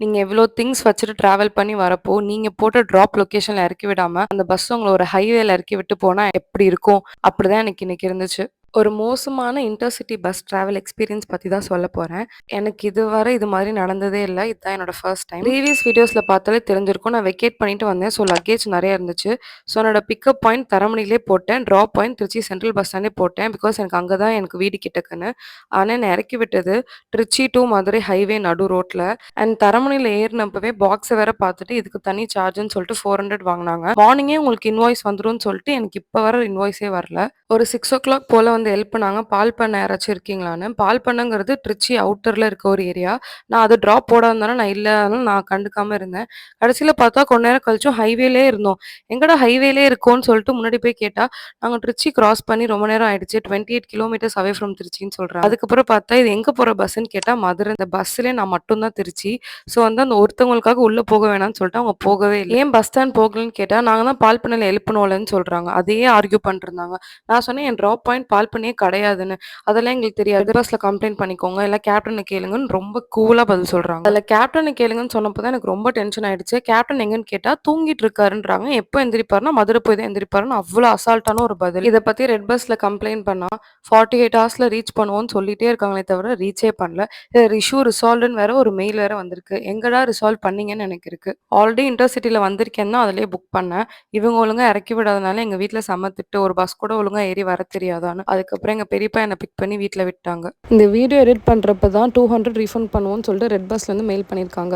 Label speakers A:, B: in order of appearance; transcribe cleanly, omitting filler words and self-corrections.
A: நீங்க எவ்ளோ திங்ஸ் வச்சுட்டு டிராவல் பண்ணி வரப்போ, நீங்க போட்ட ட்ராப் லொகேஷன்ல எறக்கி விடாம, அந்த பஸ் உங்கள ஒரு ஹைவேல எறக்கி விட்டு போனா எப்படி இருக்கும்? அப்படிதான் எனக்கு இன்னைக்கு இருந்துச்சு. ஒரு மோசமான இன்டர்சிட்டி பஸ் டிராவல் எக்ஸ்பீரியன்ஸ் பத்தி தான் சொல்லப் போறேன். எனக்கு இதுவரை இது மாரி நடந்ததே இல்ல. இதுதான் என்னோட ஃபர்ஸ்ட் டைம். ப்ரீவியஸ் வீடியோஸ்ல பார்த்தாலே தெரிஞ்சிருக்கும். நான் வெக்கேட் பண்ணிட்டு வந்தேன். ஸோ லக்கேஜ் நெறைய இருந்துச்சு. ஸோ என்னோட பிக்கப் பாயிண்ட் தரமணியிலே போட்டேன். Drop point Tiruchi central bus ஸ்டாண்டே போட்டேன். பிகாஸ் எனக்கு அங்க தான் எனக்கு வீடு கிட்டக்குன்னு. ஆனா என்ன எறக்கி விட்டது திருச்சி டூ மதுரை ஹைவே நடு ரோட்ல. அண்ட் தரமணியில ஏறுனப்பவே பாக்ஸ வேற பார்த்துட்டு இதுக்கு தனி சார்ஜ்ன்னு சொல்லிட்டு 400 வாங்குனாங்க. மார்னிங்கே உங்களுக்கு இன்வாய்ஸ் வந்துரும்னு சொல்லிட்டு எனக்கு இப்ப வர இன்வாய்ஸே வரல. ஒரு 6:00 போல வந்து ஹெல்ப் பண்ணாங்க. பால் பண்ணை யாராச்சும் இருக்கீங்களான்னு. பால் பண்ணைங்கிறது திருச்சி அவுட்டர்ல இருக்க ஒரு ஏரியா. நான் அது ட்ராப் போடாதனால நான் இல்ல அதனால நான் கண்டுக்காம இருந்தேன். கடைசியில பார்த்தா கொஞ்ச நேரம் கழிச்சும் ஹைவேலயே இருந்தோம். எங்கடா ஹைவேலயே இருக்கோம்ன்னு சொல்லிட்டு முன்னாடி போய் கேட்டா, நாங்க திருச்சி கிராஸ் பண்ணி ரொம்ப நேரம் ஆயிடுச்சு. 28 கிலோமீட்டர்ஸ் அவே ஃப்ரம் திருச்சின்னு சொல்றாங்க. அதுக்கப்புறம் பார்த்தா இது எங்க போற பஸ்ன்னு கேட்டா மதுரை. இந்த பஸ்ஸிலே நான் மட்டும் தான் திருச்சி. ஸோ வந்து அந்த ஒருத்தவங்களுக்காக உள்ள போக வேணாம்னு சொல்லிட்டு அவங்க போகவே இல்ல. ஏன் பஸ் ஸ்டாண்ட் போகலன்னு கேட்டா, நாங்க தான் பால் பண்ணையில எழுப்பணும்லன்னு சொல்றாங்க. அதையே ஆர்க்யூ பண்ணிட்டுருந்தாங்க. நான் சொன்னேன் என் ட்ராப் பாயிண்ட் பால் பண்ணியே கிடையாதுன்னு. அதெல்லாம் எங்களுக்கு தெரியாது. பஸ்ல கம்ப்ளைண்ட் பண்ணிக்கோங்க. இல்ல கேப்டன கேளுங்கன்னு ரொம்ப கூலா பதில் சொல்றாங்க. அதுல கேப்டன கேளுங்கன்னு சொன்னப்போ தான் எனக்கு ரொம்ப டென்ஷன் ஆயிடுச்சு. கேப்டன் எங்கன்னு கேட்டா தூங்கிட்டு இருக்காருன்றாங்க. எப்போ எந்திரிப்பாருன்னா மதுரை போய் தான் எந்திரிப்பாருன்னு அவ்வளோ அசால்ட்டான ஒரு பதில். இத பத்தி ரெட் பஸ்ல கம்ப்ளைண்ட் பண்ணா 48 ஹவர்ஸ்ல ரீச் பண்ணுவோம்னு சொல்லிட்டே இருக்காங்களே தவிர ரீச்சே பண்ணல. இஷ்யூ ரிசால்வ்டுன்னு வேற ஒரு மெயில் வேற வந்திருக்கு. எங்கடா ரிசால்வ் பண்ணீங்கன்னு எனக்கு இருக்கு. ஆல்ரெடி இன்டர்சிட்டில வந்திருக்கேன் தான் அதிலேயே புக் பண்ணேன். இவங்க ஒழுங்கா இறக்கி விடாதனால எங்க வீட்ல செம்ம திட்டு. ஒரு பஸ் கூட ஒழுங்கா ஏறி வர தெரியாதான்னு. அதுக்கப்புறம் எங்க பெரியப்பா என்ன பிக் பண்ணி வீட்ல விட்டாங்க. இந்த வீடியோ எடிட் பண்றப்ப தான் 200 ரீஃபண்ட் பண்ணுவோம்னு சொல்லிட்டு ரெட் பஸ்ல இருந்து மெயில் பண்ணியிருக்காங்க.